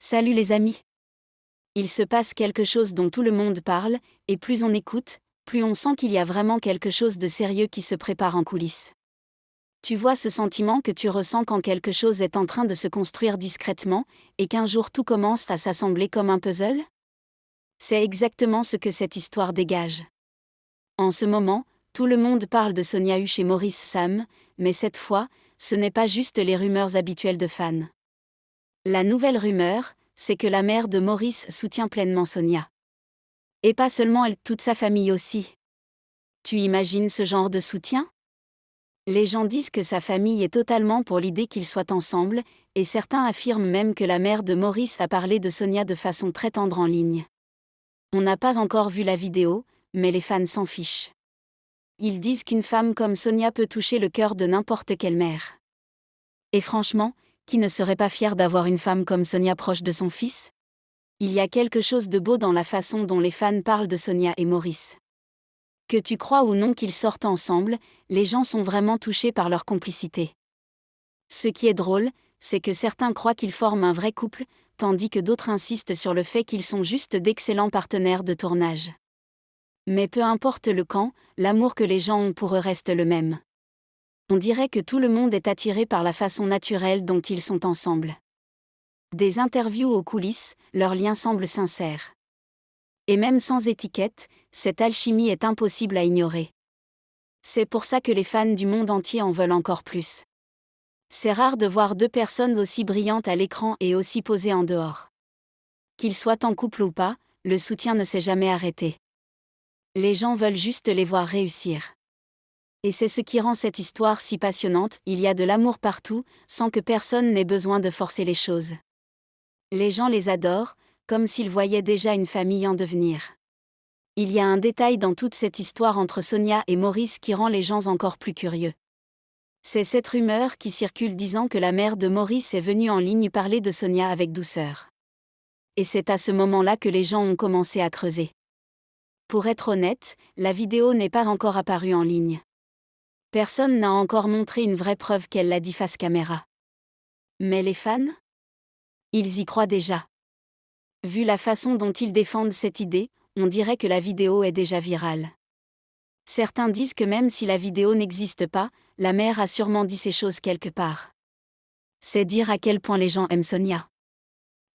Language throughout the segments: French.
Salut les amis. Il se passe quelque chose dont tout le monde parle, et plus on écoute, plus on sent qu'il y a vraiment quelque chose de sérieux qui se prépare en coulisses. Tu vois ce sentiment que tu ressens quand quelque chose est en train de se construire discrètement, et qu'un jour tout commence à s'assembler comme un puzzle? C'est exactement ce que cette histoire dégage. En ce moment, tout le monde parle de Sonia Huche et Maurice Sam, mais cette fois, ce n'est pas juste les rumeurs habituelles de fans. La nouvelle rumeur, c'est que la mère de Maurice soutient pleinement Sonia. Et pas seulement elle, toute sa famille aussi. Tu imagines ce genre de soutien? Les gens disent que sa famille est totalement pour l'idée qu'ils soient ensemble, et certains affirment même que la mère de Maurice a parlé de Sonia de façon très tendre en ligne. On n'a pas encore vu la vidéo, mais les fans s'en fichent. Ils disent qu'une femme comme Sonia peut toucher le cœur de n'importe quelle mère. Et franchement, qui ne serait pas fier d'avoir une femme comme Sonia proche de son fils? Il y a quelque chose de beau dans la façon dont les fans parlent de Sonia et Maurice. Que tu crois ou non qu'ils sortent ensemble, les gens sont vraiment touchés par leur complicité. Ce qui est drôle, c'est que certains croient qu'ils forment un vrai couple, tandis que d'autres insistent sur le fait qu'ils sont juste d'excellents partenaires de tournage. Mais peu importe le camp, l'amour que les gens ont pour eux reste le même. On dirait que tout le monde est attiré par la façon naturelle dont ils sont ensemble. Des interviews aux coulisses, leur lien semble sincère. Et même sans étiquette, cette alchimie est impossible à ignorer. C'est pour ça que les fans du monde entier en veulent encore plus. C'est rare de voir deux personnes aussi brillantes à l'écran et aussi posées en dehors. Qu'ils soient en couple ou pas, le soutien ne s'est jamais arrêté. Les gens veulent juste les voir réussir. Et c'est ce qui rend cette histoire si passionnante, il y a de l'amour partout, sans que personne n'ait besoin de forcer les choses. Les gens les adorent, comme s'ils voyaient déjà une famille en devenir. Il y a un détail dans toute cette histoire entre Sonia et Maurice qui rend les gens encore plus curieux. C'est cette rumeur qui circule disant que la mère de Maurice est venue en ligne parler de Sonia avec douceur. Et c'est à ce moment-là que les gens ont commencé à creuser. Pour être honnête, la vidéo n'est pas encore apparue en ligne. Personne n'a encore montré une vraie preuve qu'elle l'a dit face caméra. Mais les fans? Ils y croient déjà. Vu la façon dont ils défendent cette idée, on dirait que la vidéo est déjà virale. Certains disent que même si la vidéo n'existe pas, la mère a sûrement dit ces choses quelque part. C'est dire à quel point les gens aiment Sonia.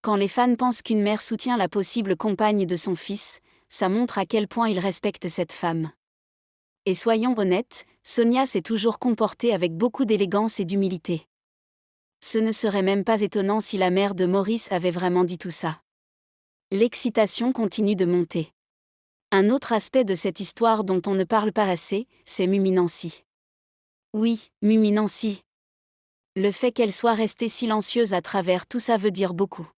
Quand les fans pensent qu'une mère soutient la possible compagne de son fils, ça montre à quel point ils respectent cette femme. Et soyons honnêtes, Sonia s'est toujours comportée avec beaucoup d'élégance et d'humilité. Ce ne serait même pas étonnant si la mère de Maurice avait vraiment dit tout ça. L'excitation continue de monter. Un autre aspect de cette histoire dont on ne parle pas assez, c'est Mimi Nancy. Oui, Mimi Nancy. Le fait qu'elle soit restée silencieuse à travers tout ça veut dire beaucoup.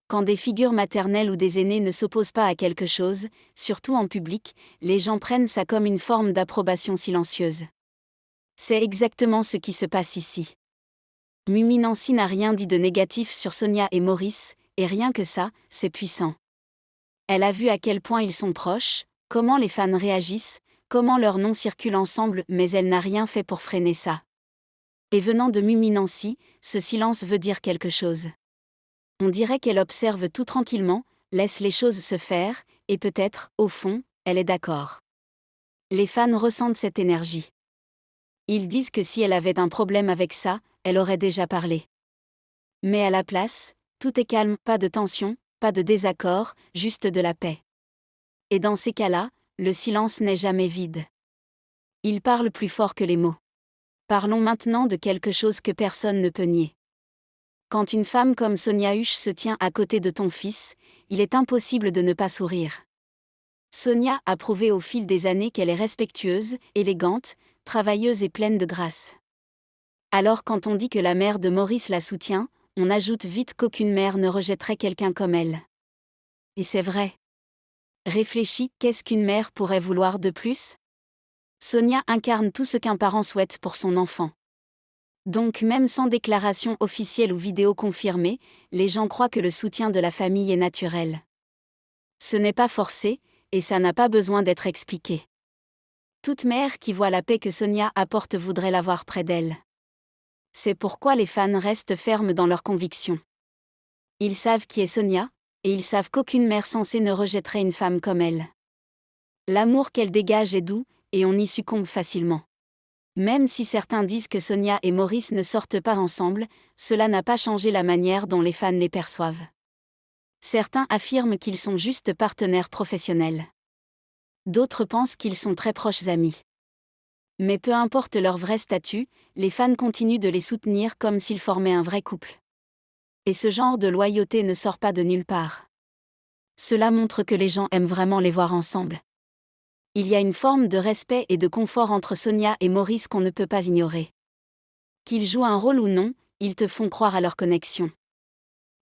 Quand des figures maternelles ou des aînés ne s'opposent pas à quelque chose, surtout en public, les gens prennent ça comme une forme d'approbation silencieuse. C'est exactement ce qui se passe ici. Mimi Nancy n'a rien dit de négatif sur Sonia et Maurice, et rien que ça, c'est puissant. Elle a vu à quel point ils sont proches, comment les fans réagissent, comment leurs noms circulent ensemble, mais elle n'a rien fait pour freiner ça. Et venant de Mimi Nancy, ce silence veut dire quelque chose. On dirait qu'elle observe tout tranquillement, laisse les choses se faire, et peut-être, au fond, elle est d'accord. Les fans ressentent cette énergie. Ils disent que si elle avait un problème avec ça, elle aurait déjà parlé. Mais à la place, tout est calme, pas de tension, pas de désaccord, juste de la paix. Et dans ces cas-là, le silence n'est jamais vide. Il parle plus fort que les mots. Parlons maintenant de quelque chose que personne ne peut nier. Quand une femme comme Sonia Huche se tient à côté de ton fils, il est impossible de ne pas sourire. Sonia a prouvé au fil des années qu'elle est respectueuse, élégante, travailleuse et pleine de grâce. Alors quand on dit que la mère de Maurice la soutient, on ajoute vite qu'aucune mère ne rejetterait quelqu'un comme elle. Et c'est vrai. Réfléchis, qu'est-ce qu'une mère pourrait vouloir de plus? Sonia incarne tout ce qu'un parent souhaite pour son enfant. Donc même sans déclaration officielle ou vidéo confirmée, les gens croient que le soutien de la famille est naturel. Ce n'est pas forcé, et ça n'a pas besoin d'être expliqué. Toute mère qui voit la paix que Sonia apporte voudrait l'avoir près d'elle. C'est pourquoi les fans restent fermes dans leurs convictions. Ils savent qui est Sonia, et ils savent qu'aucune mère censée ne rejetterait une femme comme elle. L'amour qu'elle dégage est doux, et on y succombe facilement. Même si certains disent que Sonia et Maurice ne sortent pas ensemble, cela n'a pas changé la manière dont les fans les perçoivent. Certains affirment qu'ils sont juste partenaires professionnels. D'autres pensent qu'ils sont très proches amis. Mais peu importe leur vrai statut, les fans continuent de les soutenir comme s'ils formaient un vrai couple. Et ce genre de loyauté ne sort pas de nulle part. Cela montre que les gens aiment vraiment les voir ensemble. Il y a une forme de respect et de confort entre Sonia et Maurice qu'on ne peut pas ignorer. Qu'ils jouent un rôle ou non, ils te font croire à leur connexion.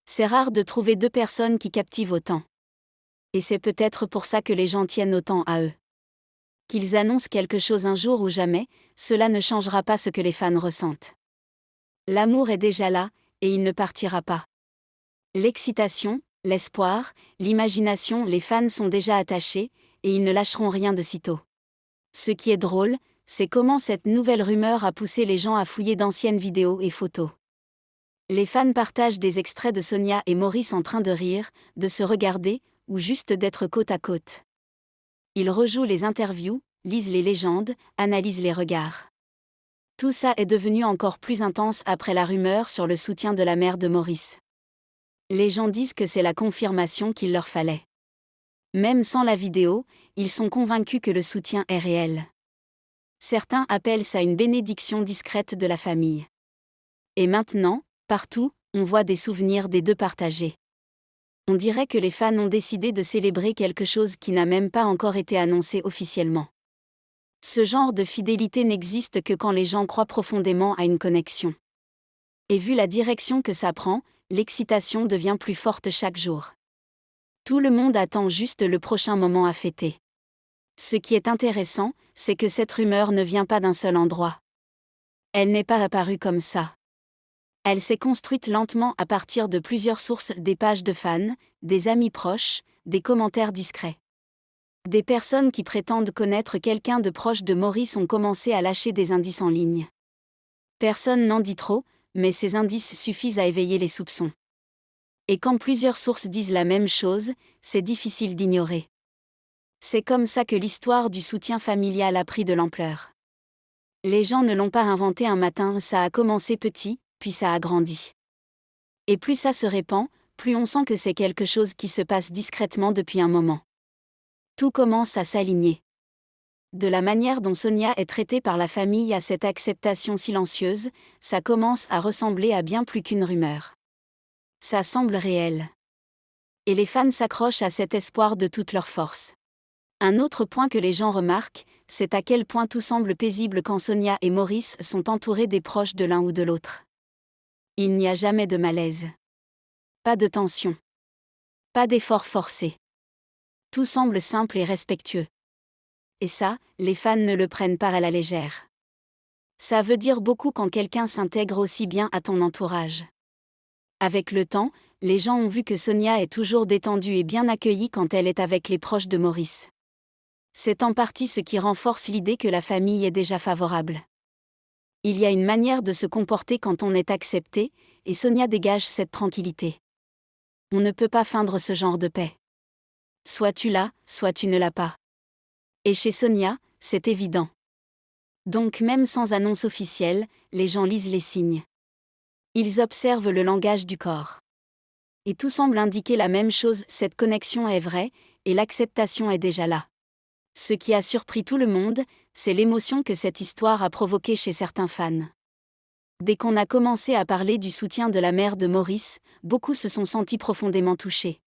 C'est rare de trouver deux personnes qui captivent autant. Et c'est peut-être pour ça que les gens tiennent autant à eux. Qu'ils annoncent quelque chose un jour ou jamais, cela ne changera pas ce que les fans ressentent. L'amour est déjà là, et il ne partira pas. L'excitation, l'espoir, l'imagination, les fans sont déjà attachés, et ils ne lâcheront rien de sitôt. Ce qui est drôle, c'est comment cette nouvelle rumeur a poussé les gens à fouiller d'anciennes vidéos et photos. Les fans partagent des extraits de Sonia et Maurice en train de rire, de se regarder, ou juste d'être côte à côte. Ils rejouent les interviews, lisent les légendes, analysent les regards. Tout ça est devenu encore plus intense après la rumeur sur le soutien de la mère de Maurice. Les gens disent que c'est la confirmation qu'il leur fallait. Même sans la vidéo, ils sont convaincus que le soutien est réel. Certains appellent ça une bénédiction discrète de la famille. Et maintenant, partout, on voit des souvenirs des deux partagés. On dirait que les fans ont décidé de célébrer quelque chose qui n'a même pas encore été annoncé officiellement. Ce genre de fidélité n'existe que quand les gens croient profondément à une connexion. Et vu la direction que ça prend, l'excitation devient plus forte chaque jour. Tout le monde attend juste le prochain moment à fêter. Ce qui est intéressant, c'est que cette rumeur ne vient pas d'un seul endroit. Elle n'est pas apparue comme ça. Elle s'est construite lentement à partir de plusieurs sources, des pages de fans, des amis proches, des commentaires discrets. Des personnes qui prétendent connaître quelqu'un de proche de Maurice ont commencé à lâcher des indices en ligne. Personne n'en dit trop, mais ces indices suffisent à éveiller les soupçons. Et quand plusieurs sources disent la même chose, c'est difficile d'ignorer. C'est comme ça que l'histoire du soutien familial a pris de l'ampleur. Les gens ne l'ont pas inventé un matin, ça a commencé petit, puis ça a grandi. Et plus ça se répand, plus on sent que c'est quelque chose qui se passe discrètement depuis un moment. Tout commence à s'aligner. De la manière dont Sonia est traitée par la famille à cette acceptation silencieuse, ça commence à ressembler à bien plus qu'une rumeur. Ça semble réel. Et les fans s'accrochent à cet espoir de toute leur force. Un autre point que les gens remarquent, c'est à quel point tout semble paisible quand Sonia et Maurice sont entourés des proches de l'un ou de l'autre. Il n'y a jamais de malaise. Pas de tension. Pas d'effort forcé. Tout semble simple et respectueux. Et ça, les fans ne le prennent pas à la légère. Ça veut dire beaucoup quand quelqu'un s'intègre aussi bien à ton entourage. Avec le temps, les gens ont vu que Sonia est toujours détendue et bien accueillie quand elle est avec les proches de Maurice. C'est en partie ce qui renforce l'idée que la famille est déjà favorable. Il y a une manière de se comporter quand on est accepté, et Sonia dégage cette tranquillité. On ne peut pas feindre ce genre de paix. Soit tu l'as, soit tu ne l'as pas. Et chez Sonia, c'est évident. Donc même sans annonce officielle, les gens lisent les signes. Ils observent le langage du corps. Et tout semble indiquer la même chose, cette connexion est vraie, et l'acceptation est déjà là. Ce qui a surpris tout le monde, c'est l'émotion que cette histoire a provoquée chez certains fans. Dès qu'on a commencé à parler du soutien de la mère de Maurice, beaucoup se sont sentis profondément touchés.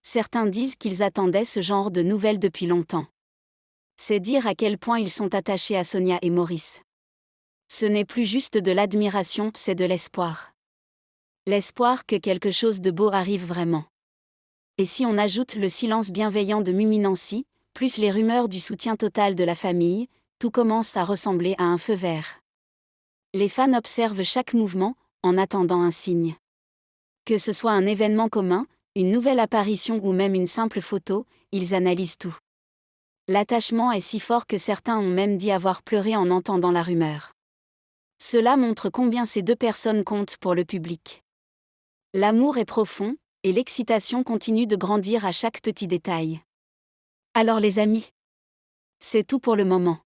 Certains disent qu'ils attendaient ce genre de nouvelles depuis longtemps. C'est dire à quel point ils sont attachés à Sonia et Maurice. Ce n'est plus juste de l'admiration, c'est de l'espoir. L'espoir que quelque chose de beau arrive vraiment. Et si on ajoute le silence bienveillant de Mimi Nancy, plus les rumeurs du soutien total de la famille, tout commence à ressembler à un feu vert. Les fans observent chaque mouvement, en attendant un signe. Que ce soit un événement commun, une nouvelle apparition ou même une simple photo, ils analysent tout. L'attachement est si fort que certains ont même dit avoir pleuré en entendant la rumeur. Cela montre combien ces deux personnes comptent pour le public. L'amour est profond, et l'excitation continue de grandir à chaque petit détail. Alors les amis, c'est tout pour le moment.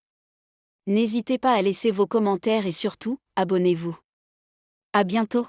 N'hésitez pas à laisser vos commentaires et surtout, abonnez-vous. À bientôt.